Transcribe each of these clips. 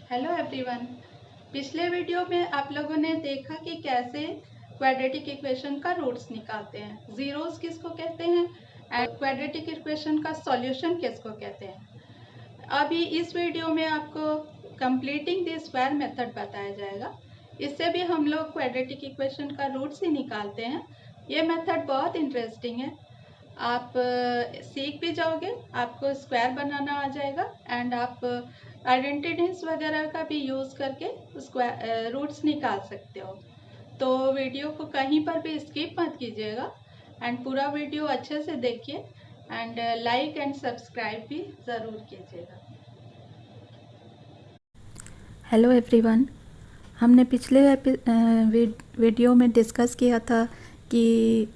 Hello everyone. पिछले video में आप लोगों ने देखा कि कैसे क्वाड्रेटिक इक्वेशन का रूट्स निकालते हैं, जीरोस किसको कहते हैं एंड क्वाड्रेटिक इक्वेशन का सॉल्यूशन किसको कहते हैं। अभी इस वीडियो में आपको कंप्लीटिंग द स्क्वायर मेथड बताया जाएगा। इससे भी हम लोग क्वाड्रेटिक इक्वेशन का रूट्स ही निकालते हैं। ये मेथड बहुत इंटरेस्टिंग है, आप सीख भी जाओगे, आपको स्क्वायर बनाना आ जाएगा एंड आप आइडेंटिटीज वगैरह का भी यूज़ करके स्क्वायर रूट्स निकाल सकते हो। तो वीडियो को कहीं पर भी स्किप मत कीजिएगा एंड पूरा वीडियो अच्छे से देखिए एंड लाइक एंड सब्सक्राइब भी ज़रूर कीजिएगा। हेलो एवरीवन, हमने पिछले वीडियो में डिस्कस किया था कि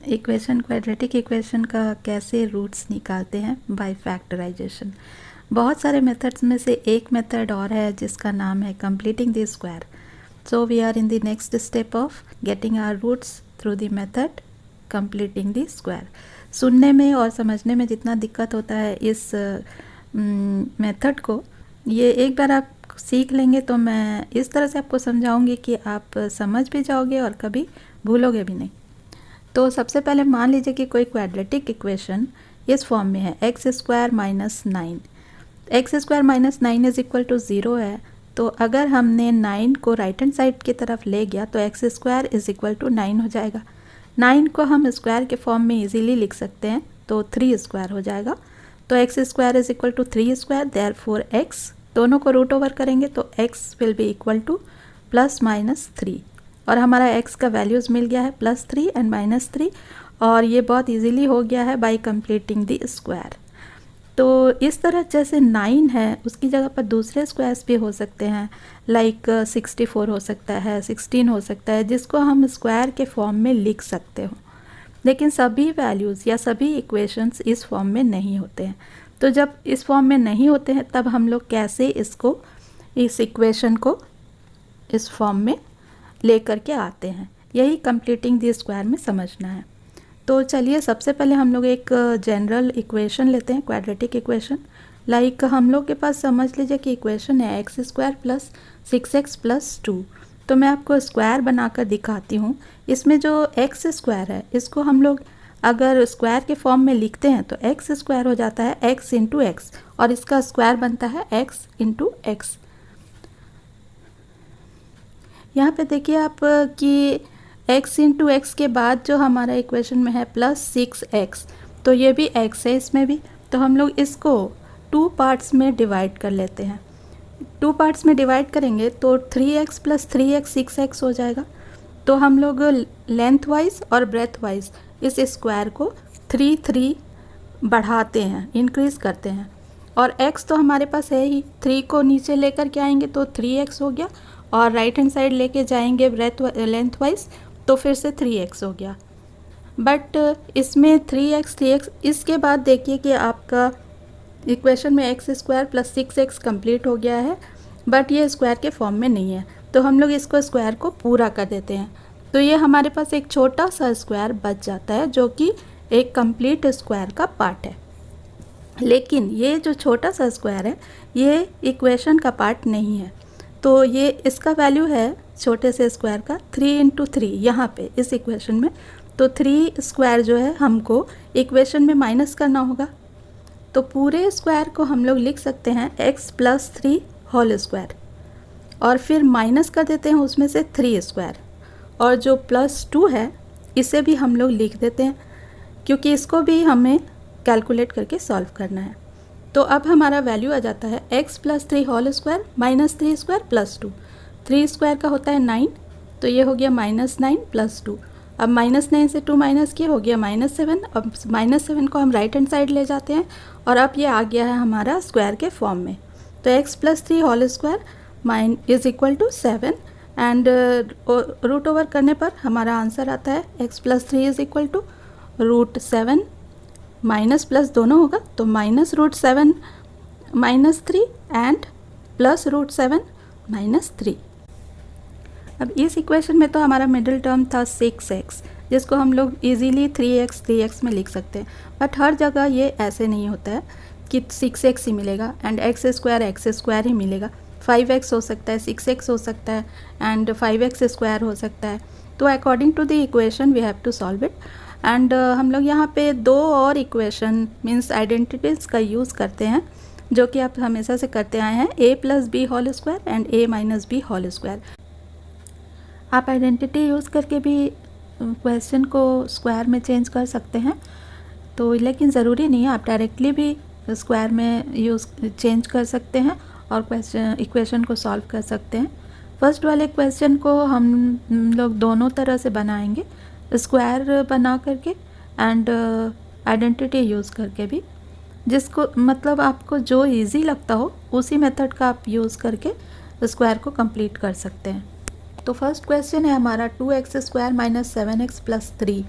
क्वाड्रेटिक इक्वेशन का कैसे रूट्स निकालते हैं बाय फैक्टराइजेशन। बहुत सारे मेथड्स में से एक मेथड और है जिसका नाम है completing the square. So we are in the next step of getting our roots through the method completing the square. सुनने में और समझने में जितना दिक्कत होता है इस मेथड को, ये एक बार आप सीख लेंगे तो मैं इस तरह से आपको समझाऊंगी कि आप समझ भी जाओगे और कभी भूलोगे भी नहीं। तो सबसे पहले मान लीजिए कि कोई क्वाड्रेटिक इक्वेशन इस फॉर्म में है x square minus 9। X square minus 9 is equal to 0 है। तो अगर हमने 9 को राइट हैंड साइड की तरफ ले गया तो x square is equal to 9 हो जाएगा। 9 को हम स्क्वायर के फॉर्म में इजीली लिख सकते हैं, तो 3 स्क्वायर हो जाएगा। तो x square is equal to 3 square, therefore x, दोनों को रूट ओवर करेंगे तो x will be equal to plus minus 3 और हमारा x का वैल्यूज़ मिल गया है +3 एंड -3 और ये बहुत इजीली हो गया है बाय कंप्लीटिंग द स्क्वायर। तो इस तरह जैसे 9 है उसकी जगह पर दूसरे स्क्वायर्स भी हो सकते हैं, लाइक 64 हो सकता है, 16 हो सकता है, जिसको हम स्क्वायर के फॉर्म में लिख सकते हो। लेकिन सभी वैल्यूज़ या सभी इक्वेशंस इस फॉर्म में नहीं होते हैं। तो जब इस फॉर्म में नहीं होते हैं तब हम लोग कैसे इस इक्वेशन को इस फॉर्म में ले करके आते हैं, यही कंप्लीटिंग द स्क्वायर में समझना है। तो चलिए सबसे पहले हम लोग एक जनरल इक्वेशन लेते हैं, क्वाड्रेटिक इक्वेशन। लाइक हम लोग के पास समझ लीजिए कि इक्वेशन है x square plus 6x plus 2। तो मैं आपको स्क्वायर बनाकर दिखाती हूँ। इसमें जो एक्स स्क्वायर है इसको हम लोग अगर स्क्वायर के फॉर्म में लिखते हैं तो एक्स स्क्वायर हो जाता है एक्स इंटू एक्स और इसका स्क्वायर बनता है एक्स इंटू एक्स। यहाँ पे देखिए आप कि x इंटू एक्स के बाद जो हमारा इक्वेशन में है प्लस 6x, तो ये भी x है इसमें भी। तो हम लोग इसको 2 पार्ट्स में डिवाइड कर लेते हैं। 2 पार्ट्स में डिवाइड करेंगे तो 3x प्लस 3x 6x हो जाएगा। तो हम लोग लेंथ वाइज और ब्रेथ वाइज इस स्क्वायर को 3 बढ़ाते हैं, इंक्रीज़ करते हैं। और x तो हमारे पास है ही, 3 को नीचे लेकर के आएंगे तो 3x हो गया और राइट हैंड साइड लेके जाएंगे लेंथ वाइज तो फिर से 3x हो गया। बट इसमें 3x इसके बाद देखिए कि आपका इक्वेशन में x square plus 6x complete हो गया है, बट ये स्क्वायर के फॉर्म में नहीं है। तो हम लोग इसको स्क्वायर को पूरा कर देते हैं। तो ये हमारे पास एक छोटा सा स्क्वायर बच जाता है जो कि एक कंप्लीट स्क्वायर का पार्ट है। लेकिन ये जो छोटा सा स्क्वायर है ये इक्वेशन का पार्ट नहीं है। तो ये इसका वैल्यू है छोटे से स्क्वायर का 3 इंटू 3 यहाँ पे इस इक्वेशन में। तो 3 स्क्वायर जो है हमको इक्वेशन में माइनस करना होगा। तो पूरे स्क्वायर को हम लोग लिख सकते हैं x प्लस 3 होल स्क्वायर और फिर माइनस कर देते हैं उसमें से 3 स्क्वायर और जो प्लस 2 है इसे भी हम लोग लिख देते हैं क्योंकि इसको भी हमें कैलकुलेट करके सॉल्व करना है। तो अब हमारा वैल्यू आ जाता है x plus 3 whole square minus 3 square plus 2। 3 square का होता है 9, तो ये हो गया -9 प्लस 2। अब -9 से 2 माइनस किया हो गया -7। अब -7 को हम राइट हैंड साइड ले जाते हैं और अब ये आ गया है हमारा स्क्वायर के फॉर्म में। तो x plus 3 whole square is equal to 7 and root over करने पर हमारा आंसर आता है x plus 3 is equal to √7 minus plus दोनों होगा तो -√7 -3 एंड प्लस √7 -3। अब इस इक्वेशन में तो हमारा मिडिल टर्म था 6x जिसको हम लोग इजीली 3x में लिख सकते हैं, बट हर जगह ये ऐसे नहीं होता है कि 6x ही मिलेगा एंड x स्क्वायर ही मिलेगा। 5x हो सकता है, 6x हो सकता है एंड 5x स्क्वायर हो सकता है। तो according to the equation we have to solve it. And हम लोग यहाँ पे दो और इक्वेशन मीन्स आइडेंटिटीज़ का यूज़ करते हैं जो कि आप हमेशा से करते आए हैं, a + b whole square and a - b whole square. आप आइडेंटिटी यूज़ करके भी क्वेश्चन को स्क्वायर में चेंज कर सकते हैं, तो लेकिन ज़रूरी नहीं है, आप डायरेक्टली भी स्क्वायर में चेंज कर सकते हैं और इक्वेशन को सॉल्व कर सकते हैं। फर्स्ट वाले क्वेश्चन को हम लोग दोनों तरह से बनाएंगे, स्क्वायर बना करके एंड आइडेंटिटी यूज़ करके भी, जिसको मतलब आपको जो इजी लगता हो उसी मेथड का आप यूज़ करके स्क्वायर को कंप्लीट कर सकते हैं। तो फर्स्ट क्वेश्चन है हमारा 2x² - 7x + 3।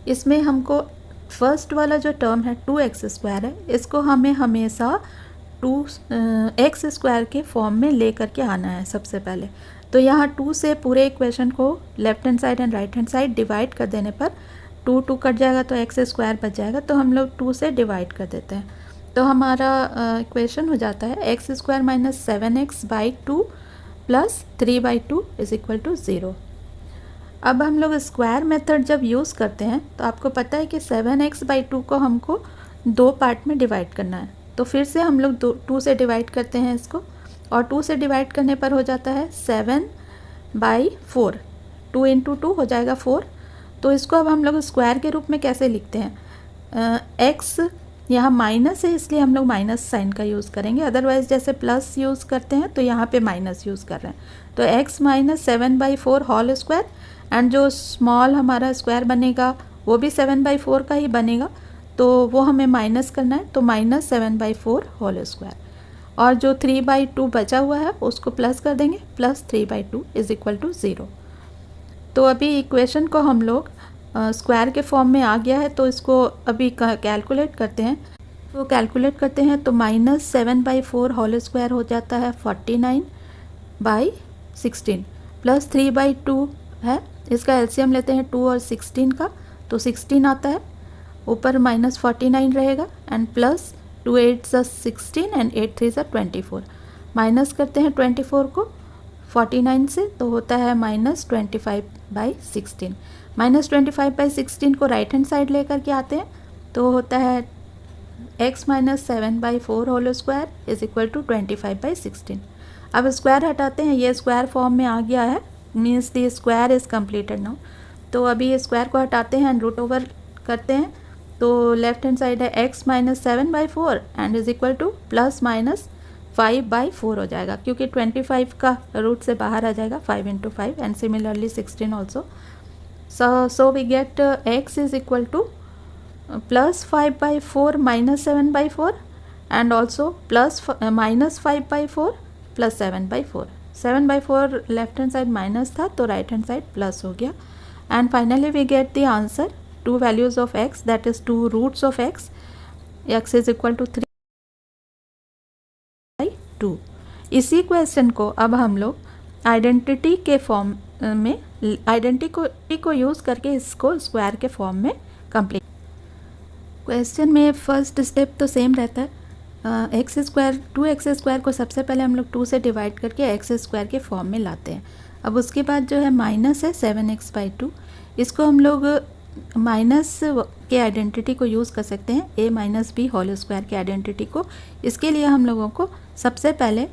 इसमें हमको फर्स्ट वाला जो टर्म है 2x² है, इसको हमें हमेशा 2x² के फॉर्म में ले करके आना है सबसे पहले। तो यहाँ 2 से पूरे इक्वेशन को left hand side and right hand side divide कर देने पर 2 कट जाएगा तो x² बच जाएगा, तो हम लोग 2 से डिवाइड कर देते हैं। तो हमारा इक्वेशन हो जाता है x² - 7x/2 + 3/2 = 0। अब हम लोग स्क्वायर मेथड जब यूज़ करते हैं तो आपको पता है कि 7x/2 को हमको 2 पार्ट में डिवाइड करना है। तो फिर से हम लोग 2 से डिवाइड करते हैं इसको, और 2 से डिवाइड करने पर हो जाता है 7/4। 2 × 2 हो जाएगा 4। तो इसको अब हम लोग स्क्वायर के रूप में कैसे लिखते हैं, x यहाँ माइनस है इसलिए हम लोग माइनस साइन का यूज़ करेंगे, अदरवाइज़ जैसे प्लस यूज़ करते हैं तो यहाँ पे माइनस यूज़ कर रहे हैं। तो x - 7/4 होल स्क्वायर एंड जो स्मॉल हमारा स्क्वायर बनेगा वो भी 7/4 का ही बनेगा, तो वो हमें माइनस करना है, तो -7/4 होल स्क्वायर। और जो 3/2 बचा हुआ है उसको प्लस कर देंगे, +3/2 = 0। तो अभी इक्वेशन को हम लोग स्क्वायर के फॉर्म में आ गया है, तो इसको अभी कैलकुलेट करते हैं। तो कैलकुलेट करते हैं तो -7/4 होल स्क्वायर हो जाता है 49/16 + 3/2 है, इसका एलसीएम लेते हैं 2 और 16 का, तो 16 आता है, ऊपर -49 रहेगा एंड प्लस 2 8 = 16 एंड 8 3 = 24। माइनस करते हैं 24 को 49 से, तो होता है -25/16। -25/16 को राइट हैंड साइड लेकर के आते हैं तो होता है x - 7/4 होल स्क्वायर = 25/16। अब स्क्वायर हटाते हैं, ये स्क्वायर फॉर्म में आ गया है, means the square is completed now. तो अभी स्क्वायर को हटाते हैं एंड रूट ओवर करते हैं, तो लेफ्ट हैंड साइड है x - 7/4 एंड = ±5/4 हो जाएगा, क्योंकि 25 का रूट से बाहर आ जाएगा 5 × 5 and similarly 16 also. So we get x = +5/4 - 7/4 and also -5/4 + 7/4। 7/4 left hand side minus था तो राइट हैंड साइड प्लस हो गया, and finally we get the answer 2 values of x, that is 2 roots of x = 3/2। इसी question को अब हम लोग identity के फॉर्म में आइडेंटिटी को यूज़ करके इसको स्क्वायर के फॉर्म में कंप्लीट। क्वेश्चन में फर्स्ट स्टेप तो सेम रहता है, x² 2x² को सबसे पहले हम लोग 2 से डिवाइड करके x² के फॉर्म में लाते हैं। अब उसके बाद जो है माइनस है 7x/2, इसको हम लोग माइनस के आइडेंटिटी को यूज़ कर सकते हैं, a - b होल स्क्वायर के आइडेंटिटी को। इसके लिए हम लोगों को सबसे पहले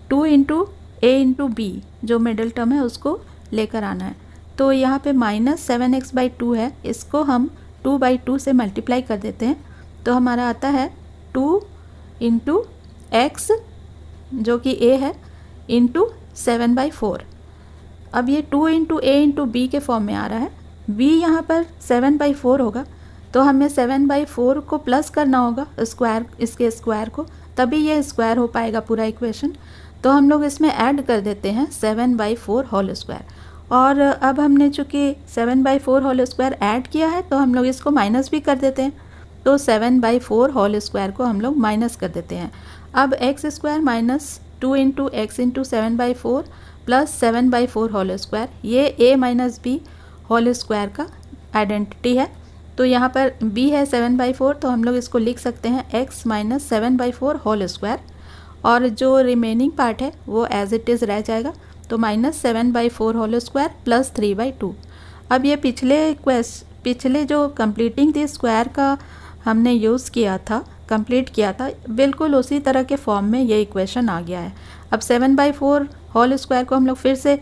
2 × a × b जो मिडिल टर्म है उसको लेकर आना है। तो यहाँ पे -7x/2 है, इसको हम 2/2 से मल्टीप्लाई कर देते हैं, तो हमारा आता है 2 × x जो कि a है × 7/4। अब ये 2 × a × b के फॉर्म में आ रहा है, b यहाँ पर 7/4 होगा, तो हमें 7/4 को प्लस करना होगा स्क्वायर, इसके स्क्वायर को, तभी ये स्क्वायर हो पाएगा पूरा इक्वेशन। तो हम लोग इसमें ऐड कर देते हैं 7/4 होल स्क्वायर, और अब हमने चूँकि 7/4 होल स्क्वायर ऐड किया है तो हम लोग इसको माइनस भी कर देते हैं, तो 7/4 होल स्क्वायर को हम लोग माइनस कर देते हैं। अब x² - 2 × x × 7/4 + 7/4 होल स्क्वायर, ये a - b होल स्क्वायर का आइडेंटिटी है। तो यहाँ पर b है 7/4, तो हम लोग इसको लिख सकते हैं x - 7/4 होल स्क्वायर, और जो रिमेनिंग पार्ट है वो एज इट इज़ रह जाएगा। तो -7/4 होल स्क्वायर प्लस 3/2। अब ये पिछले जो कंप्लीटिंग द स्क्वायर का हमने यूज़ किया था, कंप्लीट किया था, बिल्कुल उसी तरह के फॉर्म में ये इक्वेशन आ गया है। अब 7/4 होल स्क्वायर को हम लोग फिर से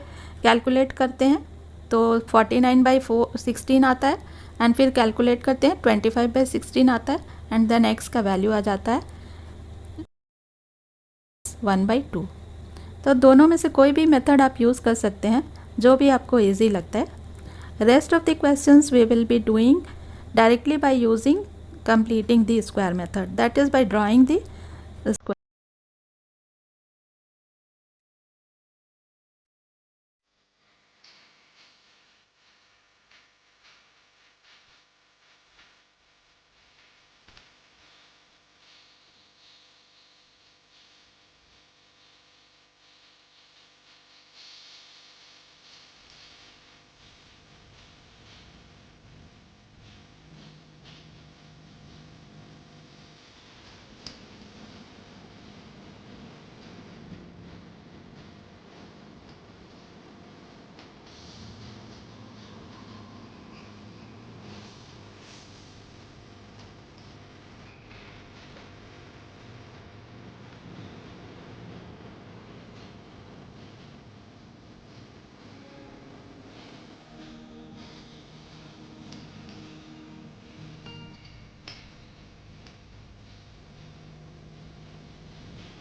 कैलकुलेट करते हैं तो 49/16 आता है, एंड फिर कैलकुलेट करते हैं 25/16 आता है, एंड देन x का वैल्यू आ जाता है 1/2। तो दोनों में से कोई भी मेथड आप यूज़ कर सकते हैं, जो भी आपको ईजी लगता है। Rest of the questions we will be doing directly by using completing the square method, that is by drawing the square.